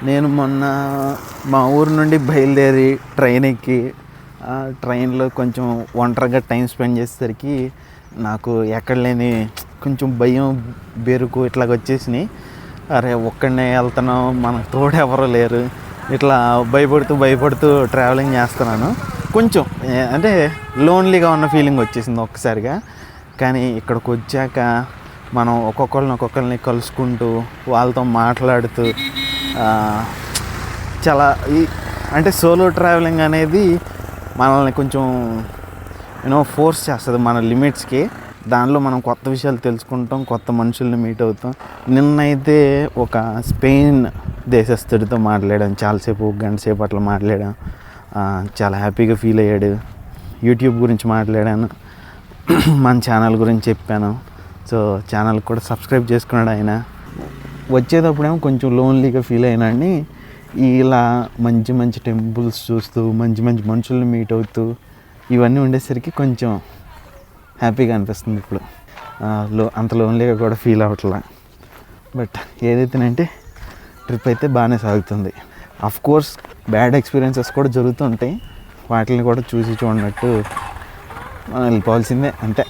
నేను మొన్న మా ఊరు నుండి బయలుదేరి ట్రైన్ ఎక్కి ట్రైన్లో కొంచెం ఒంటరిగా టైం స్పెండ్ చేసేసరికి నాకు ఎక్కడ లేని కొంచెం భయం బెరుకు ఇట్లాగ వచ్చేసినాయి. అరే ఒక్కడనే వెళ్తున్నాం, మనకు తోడు ఎవరో లేరు, ఇట్లా భయపడుతూ ట్రావెలింగ్ చేస్తున్నాను. కొంచెం అంటే లోన్లీగా ఉన్న ఫీలింగ్ వచ్చేసింది ఒక్కసారిగా. కానీ ఇక్కడికి వచ్చాక మనం ఒక్కొక్కరిని కలుసుకుంటూ వాళ్ళతో మాట్లాడుతూ చాలా అంటే సోలో ట్రావెలింగ్ అనేది మనల్ని కొంచెం ఫోర్స్ చేస్తుంది మన లిమిట్స్కి. దానిలో మనం కొత్త విషయాలు తెలుసుకుంటాం, కొత్త మనుషుల్ని మీట్ అవుతాం. నిన్నైతే ఒక స్పెయిన్ దేశస్థుడితో మాట్లాడాను, చాలాసేపు, గంట సేపు అట్లా మాట్లాడాను. చాలా హ్యాపీగా ఫీల్ అయ్యాడు. యూట్యూబ్ గురించి మాట్లాడాను, మన ఛానల్ గురించి చెప్పాను. సో ఛానల్ కూడా సబ్స్క్రైబ్ చేసుకున్నాడు ఆయన. వచ్చేటప్పుడేమో కొంచెం లోన్లీగా ఫీల్ అయినాడిని. ఇలా మంచి టెంపుల్స్ చూస్తూ మంచి మనుషుల్ని మీట్ అవుతూ ఇవన్నీ ఉండేసరికి కొంచెం హ్యాపీగా అనిపిస్తుంది. ఇప్పుడు అంత లోన్లీగా కూడా ఫీల్ అవ్వట్లా. బట్ ఏదైతేనంటే ట్రిప్ అయితే బాగానే సాగుతుంది. కోర్స్ బ్యాడ్ ఎక్స్పీరియన్సెస్ కూడా జరుగుతుంటాయి, వాటిని కూడా చూసి చూడనట్టు మనం వెళ్ళిపోవాల్సిందే అంతే.